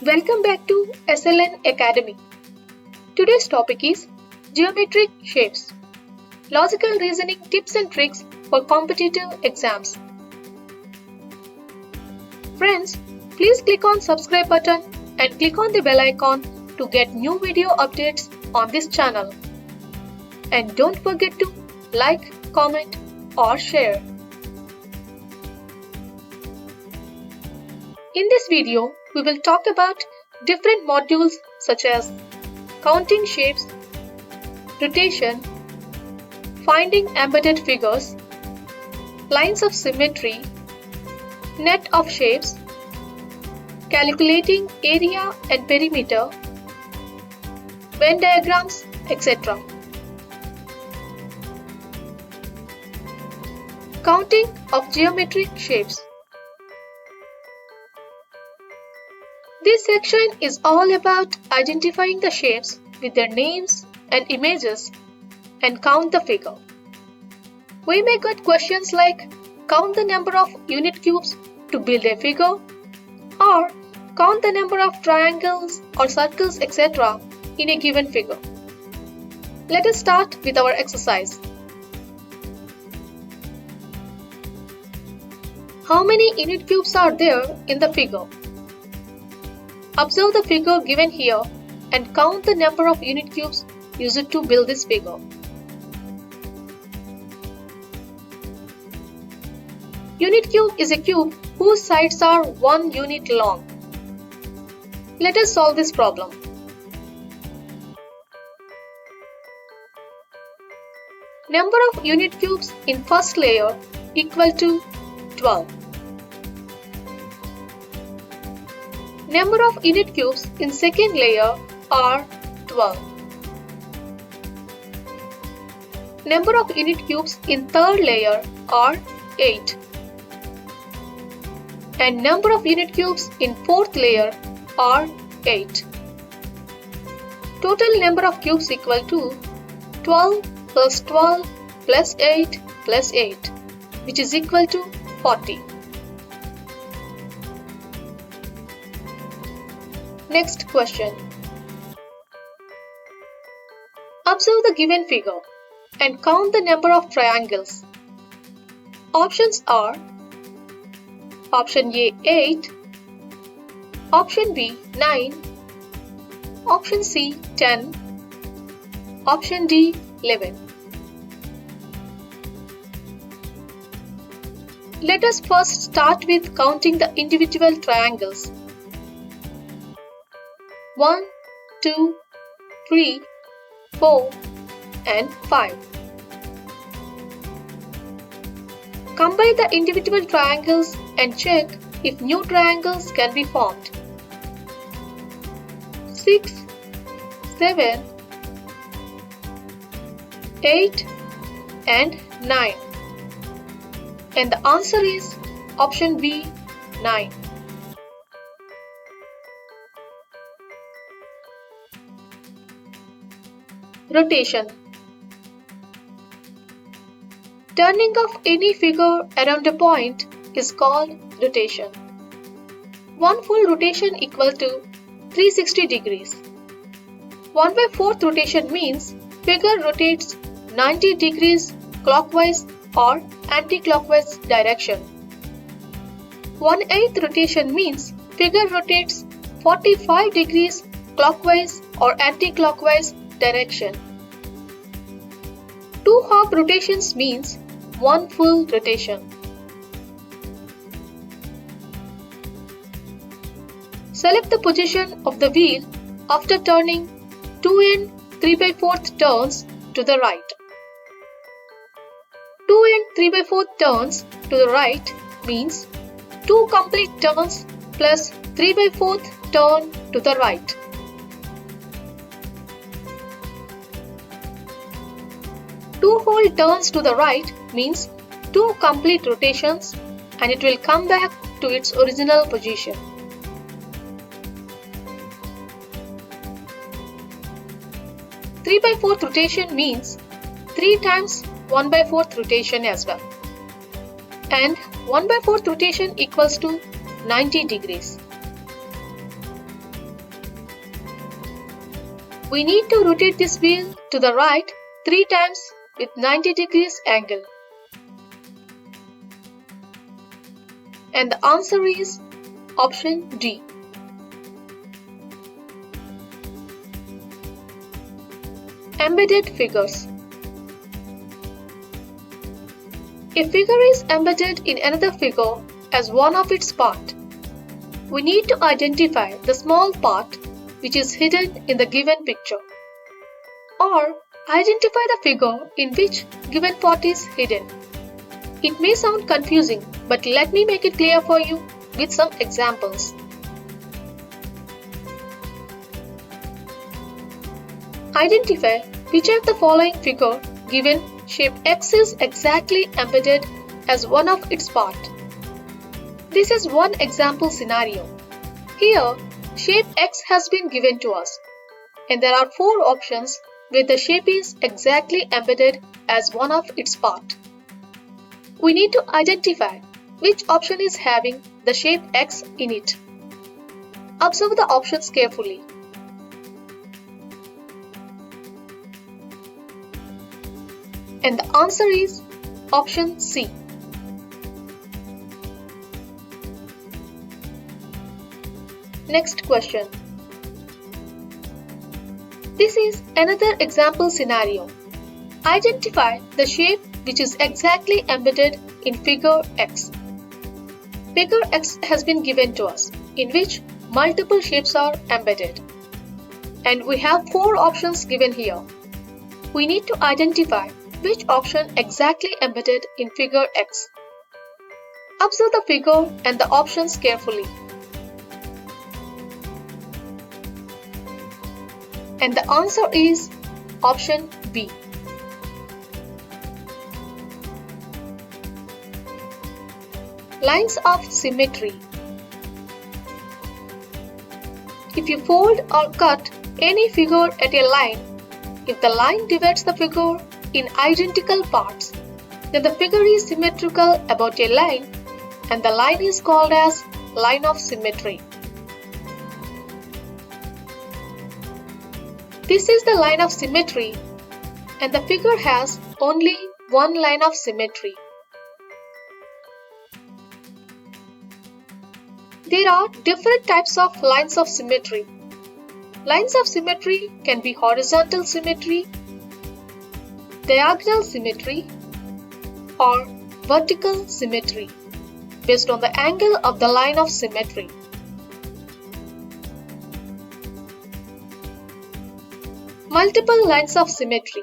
Welcome back to SLNacademy. Today's topic is Geometric Shapes. Logical reasoning tips and tricks for competitive exams. Friends, please click on subscribe button and click on the bell icon to get new video updates on this channel. And don't forget to like, comment or share. In this video, we will talk about different modules such as counting shapes, rotation, finding embedded figures, lines of symmetry, net of shapes, calculating area and perimeter, Venn diagrams, etc. Counting of geometric shapes. This section is all about identifying the shapes with their names and images and count the figure. We may get questions like count the number of unit cubes to build a figure or count the number of triangles or circles etc. in a given figure. Let us start with our exercise. How many unit cubes are there in the figure? Observe the figure given here and count the number of unit cubes used to build this figure. Unit cube is a cube whose sides are 1 unit long. Let us solve this problem. Number of unit cubes in first layer equal to 12. Number of unit cubes in second layer are 12. Number of unit cubes in third layer are 8. And number of unit cubes in fourth layer are 8. Total number of cubes equal to 12 plus 12 plus 8 plus 8, which is equal to 40. Next question. Observe the given figure and count the number of triangles. Options are Option A 8, Option B 9, Option C 10, Option D 11. Let us first start with counting the individual triangles. 1, 2, 3, 4 and 5. Combine the individual triangles and check if new triangles can be formed. 6, 7, 8 and 9. And the answer is option B 9. Rotation. Turning of any figure around a point is called rotation. One full rotation equal to 360 degrees. 1/4 rotation means figure rotates 90 degrees clockwise or anti-clockwise direction. 1/8 rotation means figure rotates 45 degrees clockwise or anti-clockwise direction. 2 half rotations means 1 full rotation. Select the position of the wheel after turning 2 3/4 turns to the right. 2 3/4 turns to the right means 2 complete turns plus 3/4 turn to the right. 2 whole turns to the right means 2 complete rotations and it will come back to its original position. 3/4 rotation means 3 times 1/4 rotation as well. And 1/4 rotation equals to 90 degrees. We need to rotate this wheel to the right 3 times with 90 degrees angle. And the answer is option D. Embedded figures. A figure is embedded in another figure as one of its parts. We need to identify the small part which is hidden in the given picture, or identify the figure in which given part is hidden. It may sound confusing, but let me make it clear for you with some examples. Identify which of the following figure given shape X is exactly embedded as one of its parts. This is one example scenario. Here, shape X has been given to us, and there are 4 options where the shape is exactly embedded as one of its parts. We need to identify which option is having the shape X in it. Observe the options carefully. And the answer is option C. Next question. This is another example scenario. Identify the shape which is exactly embedded in figure X. Figure X has been given to us, in which multiple shapes are embedded. And we have 4 options given here. We need to identify which option exactly embedded in figure X. Observe the figure and the options carefully. And the answer is option B. Lines of symmetry. If you fold or cut any figure at a line, if the line divides the figure in identical parts, then the figure is symmetrical about a line, and the line is called as line of symmetry. This is the line of symmetry, and the figure has only one line of symmetry. There are different types of lines of symmetry. Lines of symmetry can be horizontal symmetry, diagonal symmetry, or vertical symmetry based on the angle of the line of symmetry. Multiple lines of symmetry.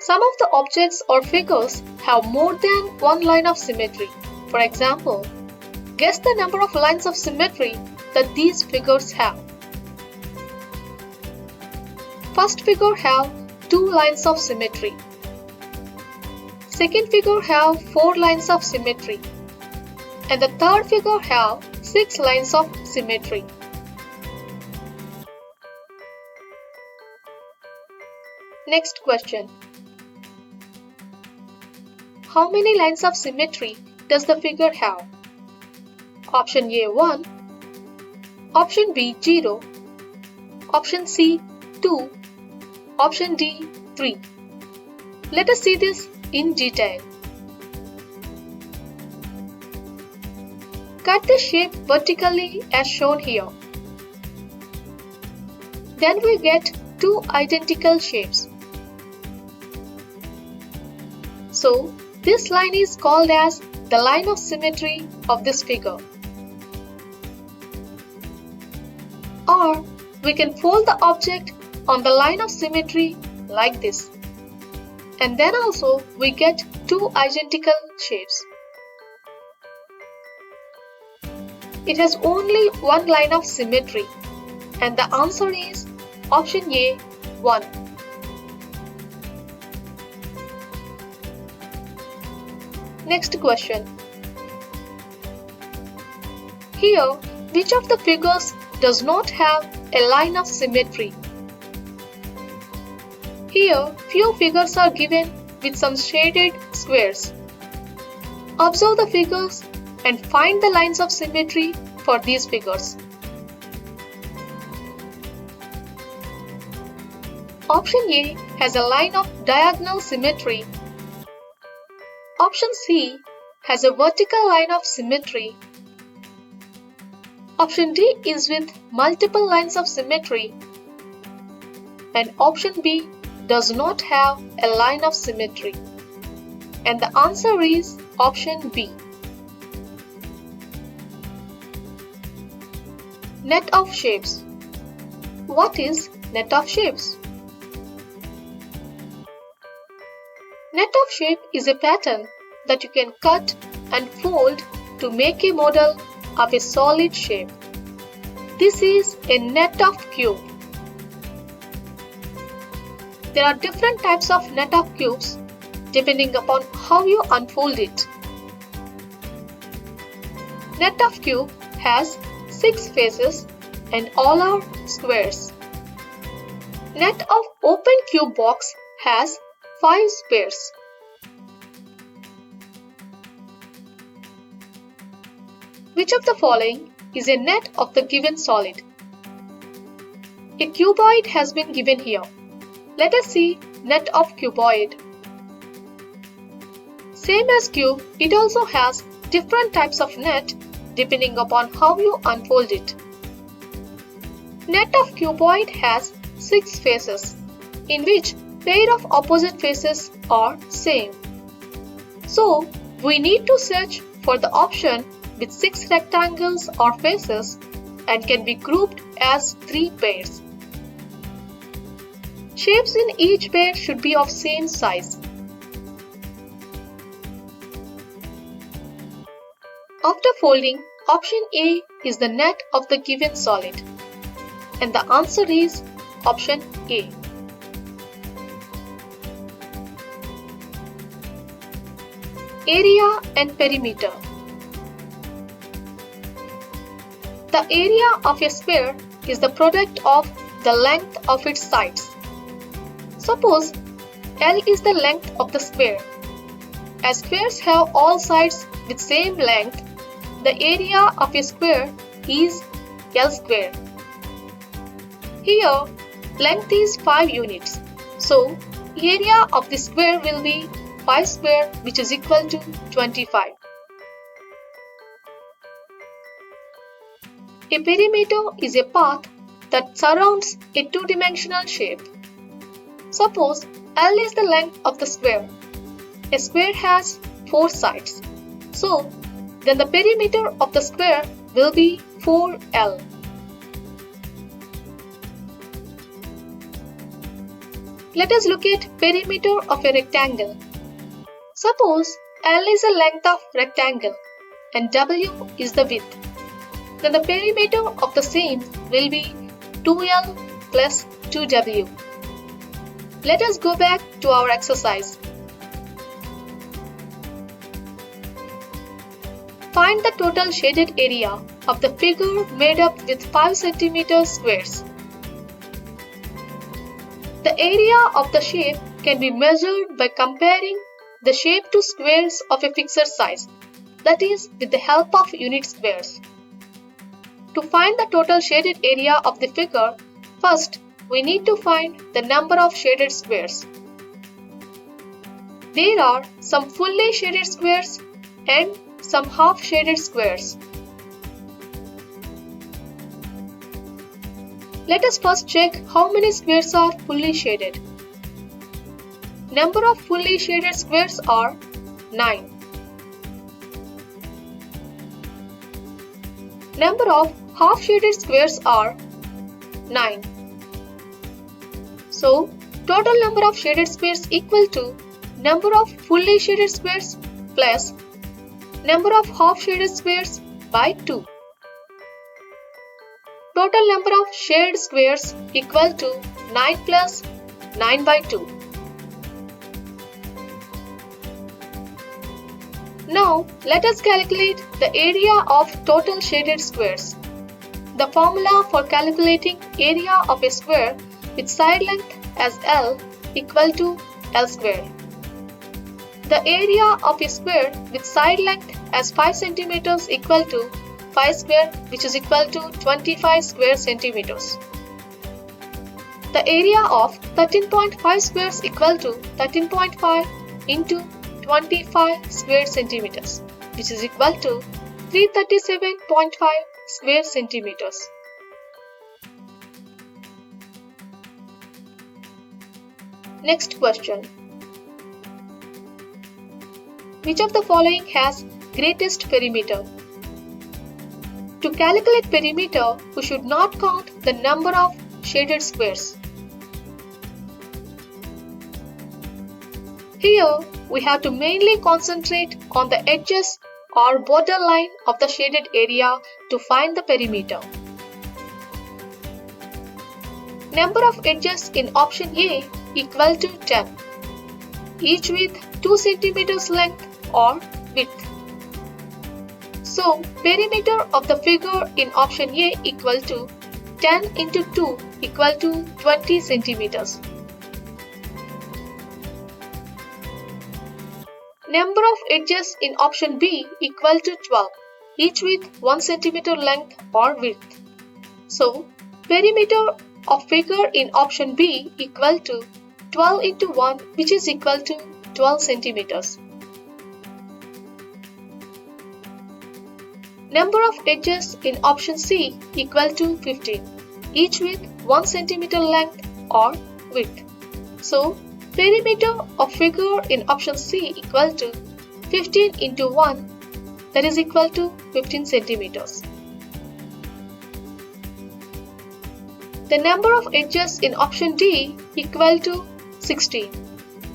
Some of the objects or figures have more than one line of symmetry. For example, guess the number of lines of symmetry that these figures have. First figure have 2 lines of symmetry. Second figure have 4 lines of symmetry. And the third figure have 6 lines of symmetry. Next question. How many lines of symmetry does the figure have? Option A 1, option B 0, option C 2, option D 3. Let us see this in detail. Cut the shape vertically as shown here. Then we get 2 identical shapes. So, this line is called as the line of symmetry of this figure. Or, we can fold the object on the line of symmetry like this. And then also we get 2 identical shapes. It has only one line of symmetry, and the answer is option A 1. Next question. Here, which of the figures does not have a line of symmetry? Here, few figures are given with some shaded squares. Observe the figures and find the lines of symmetry for these figures. Option A has a line of diagonal symmetry. Option C has a vertical line of symmetry. Option D is with multiple lines of symmetry. And option B does not have a line of symmetry. And the answer is option B. Net of shapes. What is net of shapes? Net of shape is a pattern that you can cut and fold to make a model of a solid shape. This is a net of cube. There are different types of net of cubes depending upon how you unfold it. Net of cube has 6 faces and all are squares. Net of open cube box has 5 squares. Which of the following is a net of the given solid? A cuboid has been given here. Let us see net of cuboid. Same as cube, it also has different types of net depending upon how you unfold it. Net of cuboid has 6 faces, in which pair of opposite faces are same. So, we need to search for the option with 6 rectangles or faces and can be grouped as 3 pairs. Shapes in each pair should be of same size. After folding, option A is the net of the given solid. And the answer is option A. Area and perimeter. The area of a square is the product of the length of its sides. Suppose L is the length of the square. As squares have all sides with same length, the area of a square is L square. Here, length is 5 units. So, area of the square will be 5 square, which is equal to 25. A perimeter is a path that surrounds a two-dimensional shape. Suppose L is the length of the square. A square has 4 sides. So, then the perimeter of the square will be 4L. Let us look at perimeter of a rectangle. Suppose L is the length of rectangle and W is the width. Then the perimeter of the same will be 2L plus 2W. Let us go back to our exercise. Find the total shaded area of the figure made up with 5 cm squares. The area of the shape can be measured by comparing the shape to squares of a fixed size, that is, with the help of unit squares. To find the total shaded area of the figure, first we need to find the number of shaded squares. There are some fully shaded squares and some half shaded squares. Let us first check how many squares are fully shaded. Number of fully shaded squares are 9. Number of half shaded squares are 9. So, total number of shaded squares equal to number of fully shaded squares plus number of half shaded squares by 2. Total number of shaded squares equal to 9 plus 9 by 2. Now, let us calculate the area of total shaded squares. The formula for calculating area of a square with side length as L equal to L square. The area of a square with side length as 5 cm equal to 5 square, which is equal to 25 square centimeters. The area of 13.5 squares equal to 13.5 into 25 square centimeters, which is equal to 337.5 square centimeters. Next question. Which of the following has greatest perimeter? To calculate perimeter, we should not count the number of shaded squares. Here, we have to mainly concentrate on the edges or borderline of the shaded area to find the perimeter. Number of edges in option A equal to 10, each with 2 cm length or width. So, perimeter of the figure in option A equal to 10 into 2 equal to 20 centimeters. Number of edges in option B equal to 12, each with 1 centimeter length or width. So, perimeter of figure in option B equal to 12 into 1, which is equal to 12 centimeters. Number of edges in option C equal to 15, each with 1 centimeter length or width. So, perimeter of figure in option C equal to 15 into 1, that is equal to 15 centimeters. The number of edges in option D equal to 16,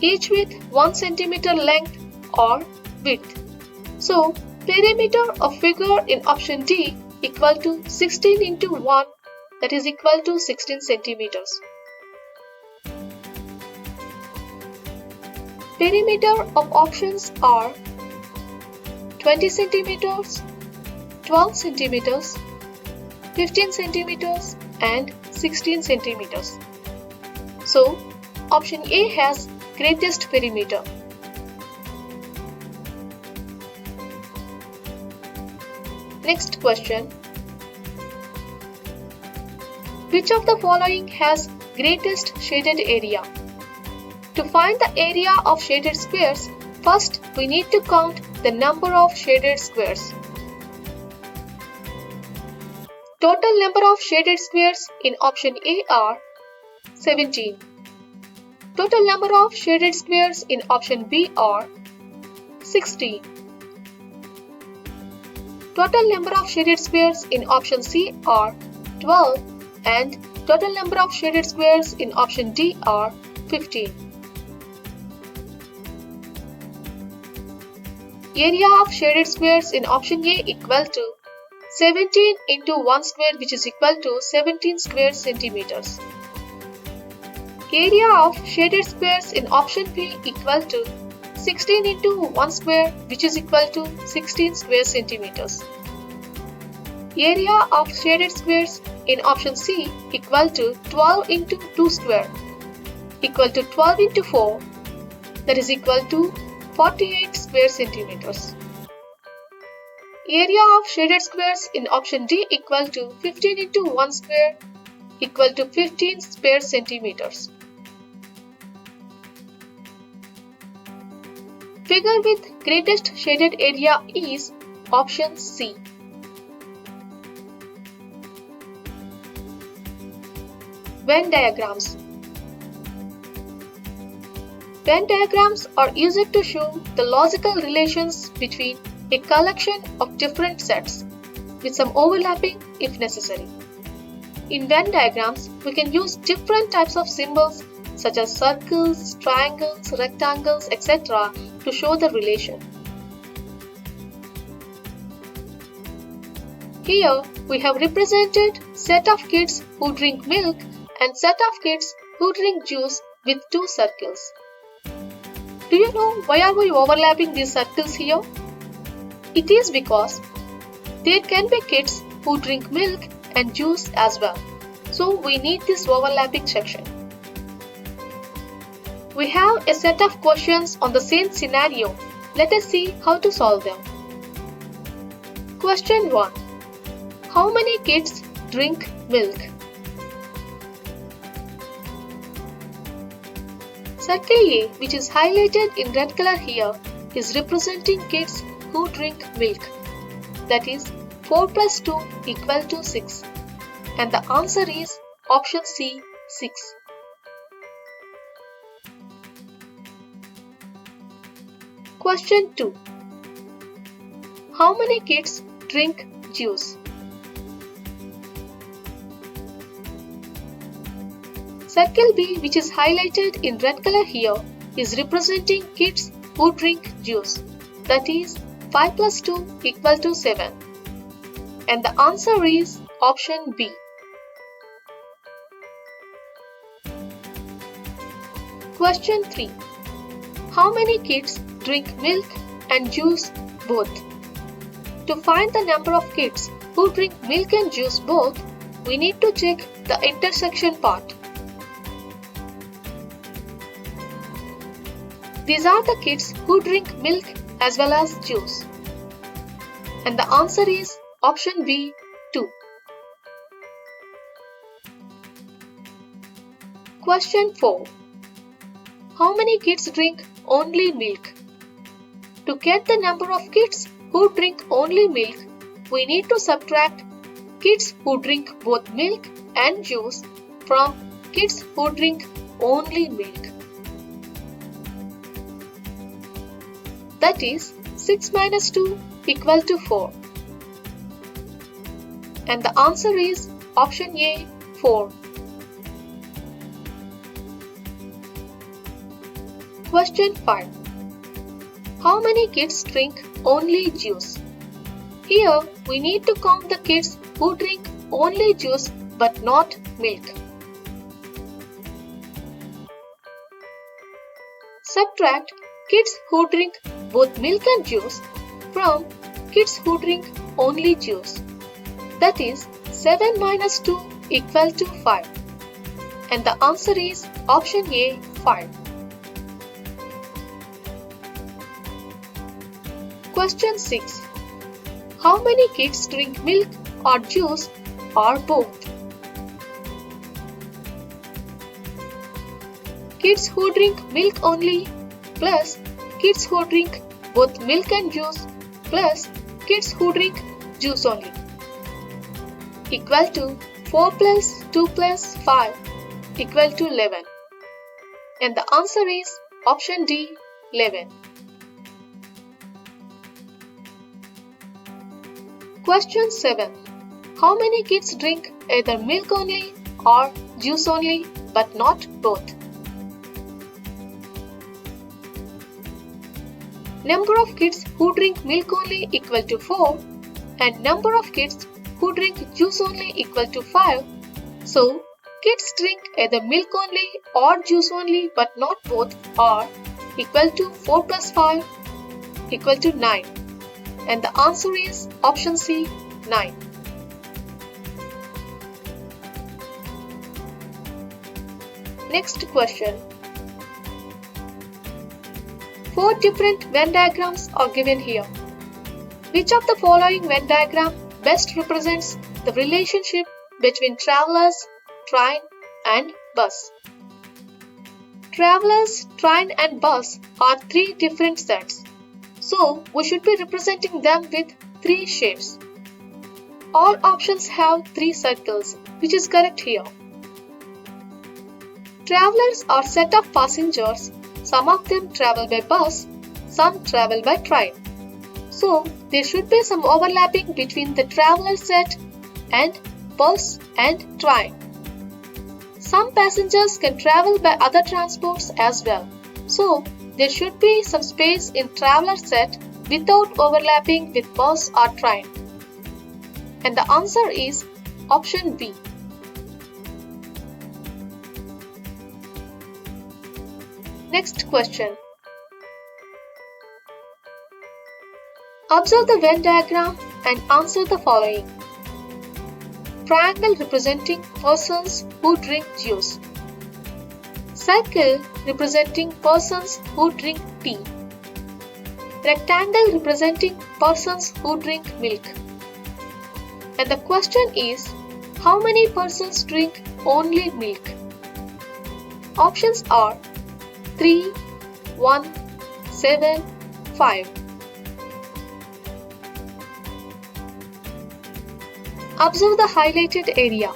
each with 1 centimeter length or width. So, perimeter of figure in option D equal to 16 into 1, that is equal to 16 centimeters. Perimeter of options are 20 centimeters, 12 centimeters, 15 centimeters and 16 centimeters. So, option A has greatest perimeter. Next question. Which of the following has greatest shaded area? To find the area of shaded squares, first we need to count the number of shaded squares. Total number of shaded squares in option A are 17. Total number of shaded squares in option B are 16. Total number of shaded squares in option C are 12 and total number of shaded squares in option D are 15. Area of shaded squares in option A equal to 17 into 1 square, which is equal to 17 square centimeters. Area of shaded squares in option B equal to 16 into 1 square, which is equal to 16 square centimeters. Area of shaded squares in option C equal to 12 into 2 square, equal to 12 into 4, that is equal to 48 square centimeters. Area of shaded squares in option D equal to 15 into 1 square, equal to 15 square centimeters. Figure with greatest shaded area is option C. Venn diagrams. Venn diagrams are used to show the logical relations between a collection of different sets, with some overlapping if necessary. In Venn diagrams, we can use different types of symbols such as circles, triangles, rectangles, etc. to show the relation. Here we have represented set of kids who drink milk and set of kids who drink juice with 2 circles. Do you know why are we overlapping these circles here? It is because there can be kids who drink milk and juice as well. So we need this overlapping section. We have a set of questions on the same scenario. Let us see how to solve them. Question 1. How many kids drink milk? Circle A, which is highlighted in red color here, is representing kids who drink milk. That is 4 plus 2 equal to 6. And the answer is option C, 6. Question 2. How many kids drink juice? Circle B, which is highlighted in red color here, is representing kids who drink juice. That is 5 plus 2 equal to 7. And the answer is option B. Question 3. How many kids drink milk and juice both? To find the number of kids who drink milk and juice both, we need to check the intersection part. These are the kids who drink milk as well as juice. And the answer is option B, 2. Question 4. How many kids drink only milk? To get the number of kids who drink only milk, we need to subtract kids who drink both milk and juice from kids who drink only milk. That is 6 minus 2 equal to 4. And the answer is option A, 4. Question 5. How many kids drink only juice? Here we need to count the kids who drink only juice but not milk. Subtract kids who drink both milk and juice from kids who drink only juice. That is 7 minus 2 equal to 5. And the answer is option A, 5. Question 6. How many kids drink milk or juice or both? Kids who drink milk only plus kids who drink both milk and juice plus kids who drink juice only equal to 4 plus 2 plus 5 equal to 11. And the answer is option D, 11. Question 7. How many kids drink either milk only or juice only but not both? Number of kids who drink milk only equal to 4 and number of kids who drink juice only equal to 5. So, kids drink either milk only or juice only but not both are equal to 4 plus 5 equal to 9. And the answer is option C, 9. Next question. 4 different Venn diagrams are given here. Which of the following Venn diagram best represents the relationship between travelers, train and bus? Travelers, train and bus are 3 different sets. So, we should be representing them with 3 shapes. All options have 3 circles, which is correct here. Travelers are set of passengers. Some of them travel by bus, some travel by train. So, there should be some overlapping between the traveler set and bus and train. Some passengers can travel by other transports as well. So, there should be some space in traveler set without overlapping with bus or train. And the answer is option B. Next question. Observe the Venn diagram and answer the following. Triangle representing persons who drink juice. Circle representing persons who drink tea. Rectangle representing persons who drink milk. And the question is, how many persons drink only milk? Options are 3, 1, 7, 5. Observe the highlighted area.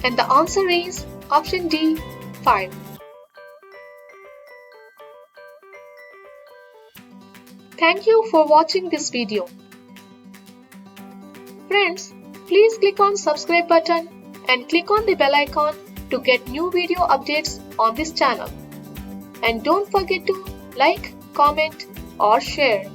And the answer is option D, 5. Thank you for watching this video. Friends, please click on subscribe button and click on the bell icon to get new video updates on this channel. And don't forget to like, comment or share.